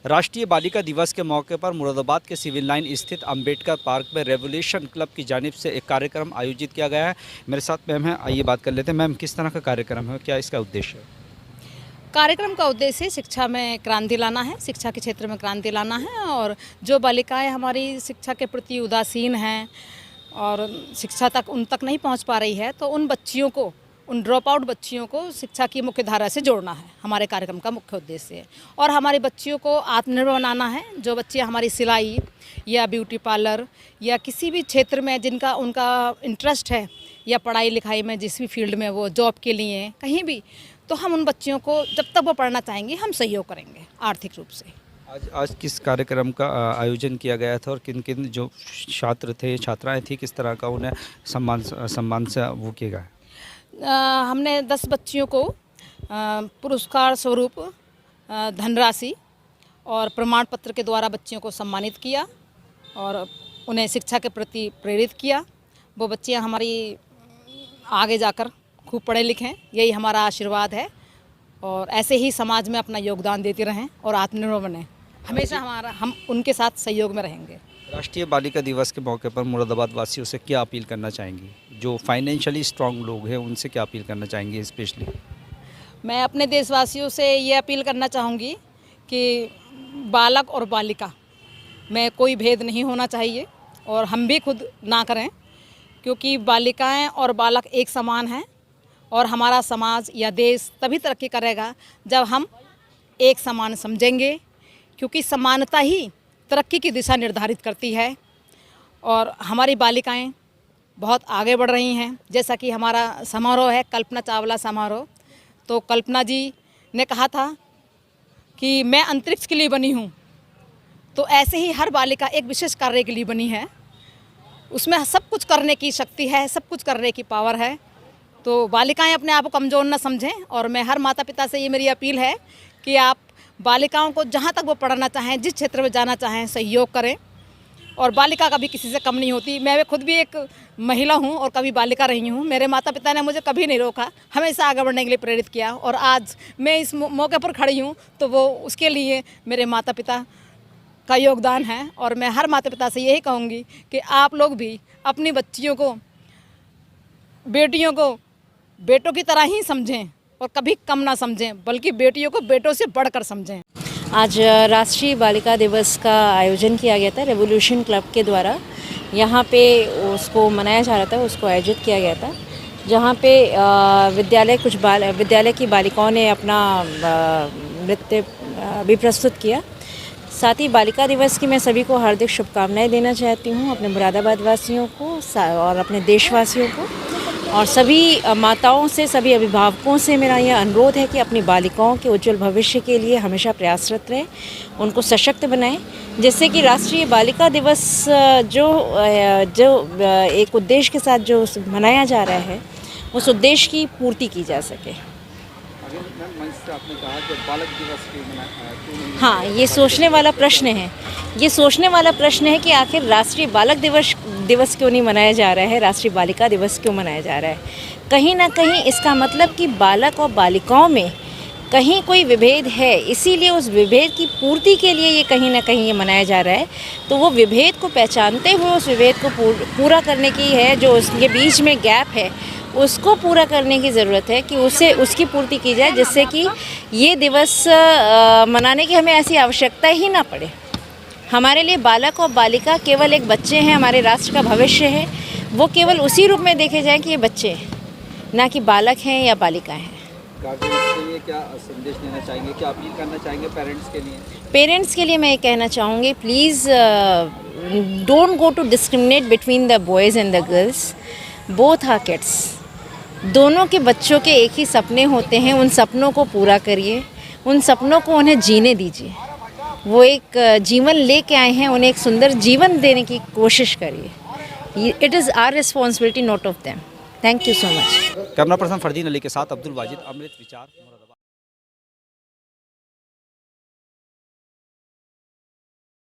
राष्ट्रीय बालिका दिवस के मौके पर मुरादाबाद के सिविल लाइन स्थित अंबेडकर पार्क में रेवोल्यूशन क्लब की जानिब से एक कार्यक्रम आयोजित किया गया है। मेरे साथ मैम है, आइए बात कर लेते हैं। मैम, किस तरह का कार्यक्रम है, क्या इसका उद्देश्य है? कार्यक्रम का उद्देश्य शिक्षा में क्रांति लाना है, शिक्षा के क्षेत्र में क्रांति लाना है। और जो बालिकाएं हमारी शिक्षा के प्रति उदासीन हैं और शिक्षा तक उन तक नहीं पहुंच पा रही है, तो उन बच्चियों को, उन ड्रॉप आउट बच्चियों को शिक्षा की मुख्य धारा से जोड़ना है। हमारे कार्यक्रम का मुख्य उद्देश्य है। और हमारी बच्चियों को आत्मनिर्भर बनाना है। जो बच्चे हमारी सिलाई या ब्यूटी पार्लर या किसी भी क्षेत्र में जिनका उनका इंटरेस्ट है, या पढ़ाई लिखाई में जिस भी फील्ड में वो जॉब के लिए कहीं भी, तो हम उन बच्चियों को जब तक वो पढ़ना चाहेंगे हम सहयोग करेंगे आर्थिक रूप से। आज किस कार्यक्रम का आयोजन किया गया था और किन किन जो छात्र थे, छात्राएं थी, किस तरह का उन्हें सम्मान से वो किया गया? हमने 10 बच्चियों को पुरस्कार स्वरूप धनराशि और प्रमाण पत्र के द्वारा बच्चियों को सम्मानित किया और उन्हें शिक्षा के प्रति प्रेरित किया। वो बच्चियां हमारी आगे जाकर खूब पढ़े लिखें, यही हमारा आशीर्वाद है। और ऐसे ही समाज में अपना योगदान देते रहें और आत्मनिर्भर बनें। हमेशा हम उनके साथ सहयोग में रहेंगे। राष्ट्रीय बालिका दिवस के मौके पर मुरादाबाद वासियों से क्या अपील करना चाहेंगी? जो फाइनेंशियली स्ट्रांग लोग हैं उनसे क्या अपील करना चाहेंगी? स्पेशली मैं अपने देशवासियों से ये अपील करना चाहूँगी कि बालक और बालिका में कोई भेद नहीं होना चाहिए और हम भी खुद ना करें, क्योंकि बालिकाएं और बालक एक समान हैं। और हमारा समाज या देश तभी तरक्की करेगा जब हम एक समान समझेंगे, क्योंकि समानता ही तरक्की की दिशा निर्धारित करती है। और हमारी बालिकाएं बहुत आगे बढ़ रही हैं। जैसा कि हमारा समारोह है कल्पना चावला समारोह, तो कल्पना जी ने कहा था कि मैं अंतरिक्ष के लिए बनी हूँ, तो ऐसे ही हर बालिका एक विशेष कार्य के लिए बनी है। उसमें सब कुछ करने की शक्ति है, सब कुछ करने की पावर है। तो बालिकाएं अपने आप को कमज़ोर न समझें। और मैं हर माता पिता से ये मेरी अपील है कि आप बालिकाओं को जहाँ तक वो पढ़ना चाहें, जिस क्षेत्र में जाना चाहें, सहयोग करें। और बालिका कभी किसी से कम नहीं होती। मैं खुद भी एक महिला हूँ और कभी बालिका रही हूँ। मेरे माता पिता ने मुझे कभी नहीं रोका, हमेशा आगे बढ़ने के लिए प्रेरित किया। और आज मैं इस मौके पर खड़ी हूँ तो वो उसके लिए मेरे माता पिता का योगदान है। और मैं हर माता पिता से यही कहूँगी कि आप लोग भी अपनी बच्चियों को, बेटियों को बेटों की तरह ही समझें और कभी कम ना समझें, बल्कि बेटियों को बेटों से बढ़कर समझें। आज राष्ट्रीय बालिका दिवस का आयोजन किया गया था रेवोल्यूशन क्लब के द्वारा। यहाँ पे उसको मनाया जा रहा था, उसको आयोजित किया गया था, जहाँ पे विद्यालय की बालिकाओं ने अपना नृत्य भी प्रस्तुत किया। साथ ही बालिका दिवस की मैं सभी को हार्दिक शुभकामनाएं देना चाहती हूँ, अपने मुरादाबाद वासियों को और अपने देशवासियों को। और सभी माताओं से, सभी अभिभावकों से मेरा यह अनुरोध है कि अपनी बालिकाओं के उज्जवल भविष्य के लिए हमेशा प्रयासरत रहें, उनको सशक्त बनाएं, जिससे कि राष्ट्रीय बालिका दिवस जो एक उद्देश्य के साथ जो मनाया जा रहा है, उस उद्देश्य की पूर्ति की जा सके। आपने कहा कि बालक दिवस हाँ, ये सोचने वाला प्रश्न है। ये सोचने वाला प्रश्न है कि आखिर राष्ट्रीय बालक दिवस क्यों नहीं मनाया जा रहा है, राष्ट्रीय बालिका दिवस क्यों मनाया जा रहा है। कहीं ना कहीं इसका मतलब कि बालक और बालिकाओं में कहीं कोई विभेद है, इसीलिए उस विभेद की पूर्ति के लिए ये कहीं ना कहीं ये मनाया जा रहा है। तो वो विभेद को पहचानते हुए उस विभेद को पूरा करने की है, जो उसके बीच में गैप है उसको पूरा करने की ज़रूरत है कि उसकी पूर्ति की जाए, जिससे कि ये दिवस मनाने की हमें ऐसी आवश्यकता ही ना पड़े। हमारे लिए बालक और बालिका केवल एक बच्चे हैं, हमारे राष्ट्र का भविष्य है। वो केवल उसी रूप में देखे जाएं कि ये बच्चे हैं, ना कि बालक हैं या बालिकाएं हैं। गार्जियंस के लिए क्या संदेश देना चाहेंगे, क्या अपील करना चाहेंगे पेरेंट्स के लिए? पेरेंट्स के लिए मैं ये कहना चाहूँगी, please don't go to discriminate between the boys and the girls. Both are kids. दोनों के बच्चों के एक ही सपने होते हैं, उन सपनों को पूरा करिए, उन सपनों को उन्हें जीने दीजिए। वो एक जीवन लेके आए हैं, उन्हें एक सुंदर जीवन देने की कोशिश करिए। It is our responsibility, not of them. Thank you so much. Camera person Fardeen Ali के साथ अब्दुल वाजिद, अमृत विचार।